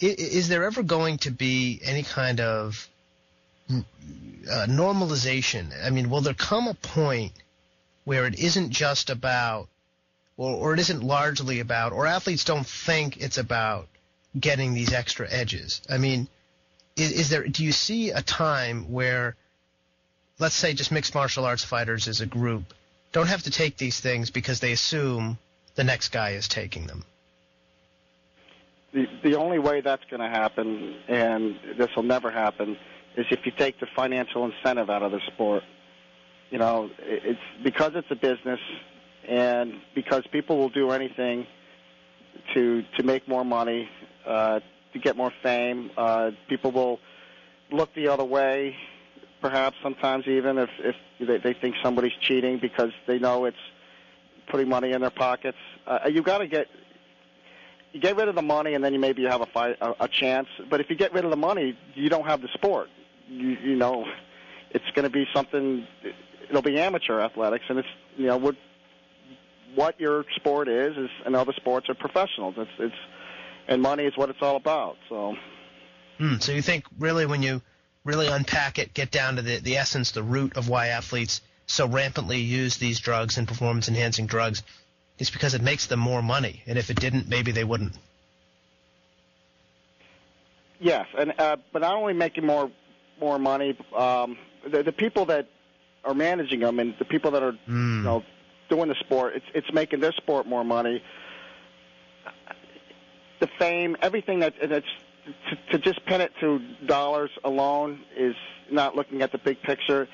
is there ever going to be any kind of normalization? I mean, will there come a point where it isn't just about, or it isn't largely about, or athletes don't think it's about getting these extra edges? I mean, do you see a time where, let's say just mixed martial arts fighters as a group, don't have to take these things because they assume the next guy is taking them? The only way that's going to happen, and this will never happen, is if you take the financial incentive out of the sport. You know, it's because it's a business, and because people will do anything to make more money, to get more fame. People will look the other way, perhaps sometimes even if they think somebody's cheating because they know it's putting money in their pockets. You get rid of the money, and then you maybe have a chance. But if you get rid of the money, you don't have the sport. You know, it's going to be something. It'll be amateur athletics, and it's, you know, what your sport is, and other sports are professionals. And money is what it's all about. So you think really when you really unpack it, get down to the essence, the root of why athletes so rampantly use these drugs and performance-enhancing drugs, it's because it makes them more money, and if it didn't, maybe they wouldn't. Yes, and but not only making more money, the people that are managing them and the people that are you know, doing the sport, it's making their sport more money. The fame, everything it's to just pin it to dollars alone is not looking at the big picture.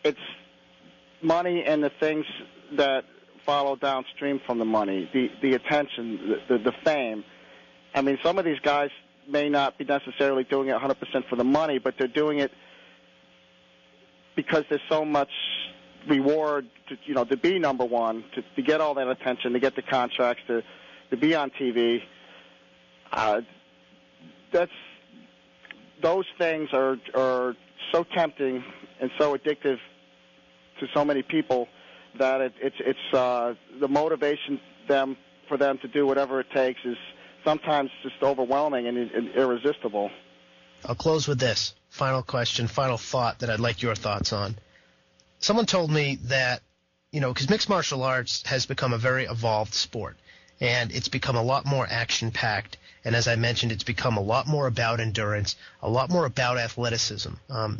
It's money and the things that follow downstream from the money, the attention, the fame. I mean, some of these guys may not be necessarily doing it 100% for the money, but they're doing it because there's so much reward to be number one, to get all that attention, to get the contracts, to be on TV. Those things are so tempting and so addictive to so many people that it's the motivation for them to do whatever it takes is sometimes just overwhelming and irresistible. I'll close with this final question, final thought that I'd like your thoughts on. Someone told me that, because mixed martial arts has become a very evolved sport, and it's become a lot more action-packed, and as I mentioned, it's become a lot more about endurance, a lot more about athleticism.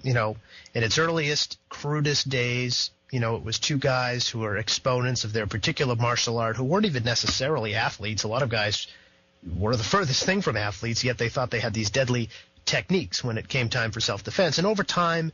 In its earliest, crudest days, it was two guys who were exponents of their particular martial art who weren't even necessarily athletes. A lot of guys were the furthest thing from athletes, yet they thought they had these deadly techniques when it came time for self-defense. And over time,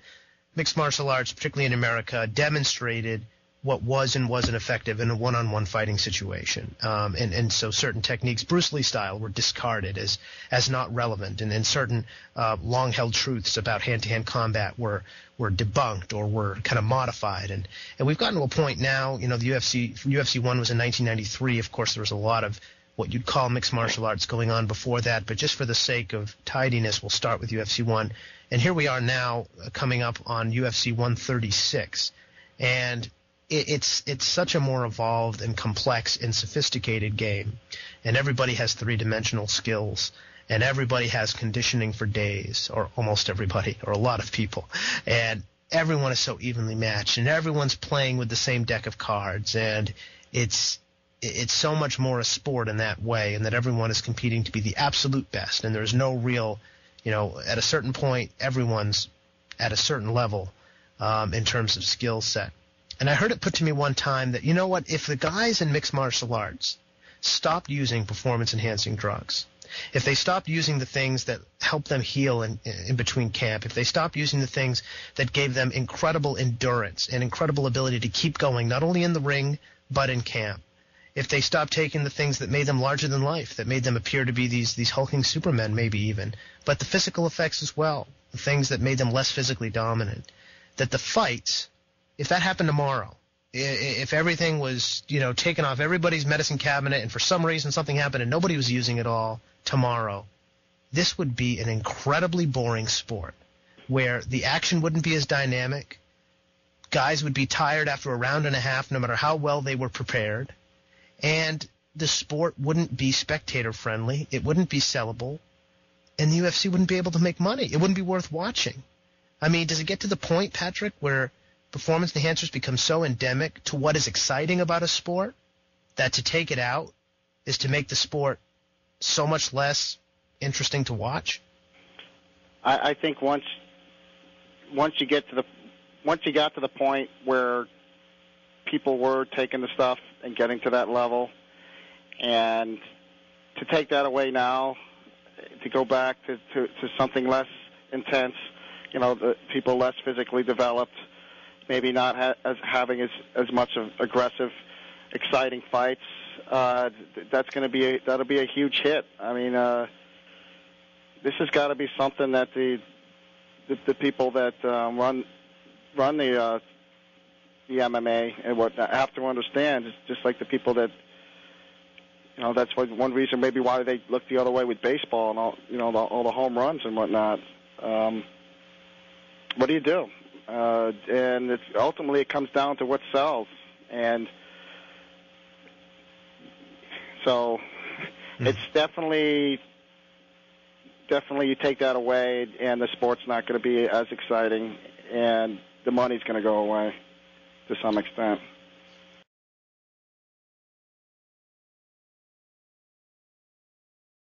mixed martial arts, particularly in America, demonstrated what was and wasn't effective in a one-on-one fighting situation. And so certain techniques, Bruce Lee style, were discarded as not relevant, and certain long-held truths about hand-to-hand combat were debunked or were kind of modified. And we've gotten to a point now, the UFC 1 was in 1993. Of course, there was a lot of what you'd call mixed martial arts going on before that, but just for the sake of tidiness, we'll start with UFC 1. And here we are now coming up on UFC 136. And it's such a more evolved and complex and sophisticated game. And everybody has three-dimensional skills. And everybody has conditioning for days, or almost everybody, or a lot of people. And everyone is so evenly matched. And everyone's playing with the same deck of cards. And it's so much more a sport in that way, and that everyone is competing to be the absolute best. And there's no real, at a certain point, everyone's at a certain level in terms of skill set. And I heard it put to me one time that, if the guys in mixed martial arts stopped using performance-enhancing drugs, if they stopped using the things that help them heal in between camp, if they stopped using the things that gave them incredible endurance and incredible ability to keep going, not only in the ring, but in camp, if they stopped taking the things that made them larger than life, that made them appear to be these hulking supermen maybe even, but the physical effects as well, the things that made them less physically dominant, that the fights, if that happened tomorrow, if everything was, taken off everybody's medicine cabinet and for some reason something happened and nobody was using it all tomorrow, this would be an incredibly boring sport where the action wouldn't be as dynamic, guys would be tired after a round and a half no matter how well they were prepared, and the sport wouldn't be spectator-friendly. It wouldn't be sellable. and the UFC wouldn't be able to make money. It wouldn't be worth watching. I mean, does it get to the point, Patrick, where performance enhancers become so endemic to what is exciting about a sport that to take it out is to make the sport so much less interesting to watch? I think once you got to the point where people were taking the stuff and getting to that level, and to take that away now, to go back to something less intense, the people less physically developed, maybe not having as much of aggressive, exciting fights, that'll be a huge hit. I mean, this has got to be something that the people that run the MMA and what have to understand. Is just like the people that, that's one reason maybe why they look the other way with baseball and all the home runs and whatnot. What do you do? And ultimately it comes down to what sells. And so it's definitely you take that away and the sport's not going to be as exciting and the money's going to go away to some extent.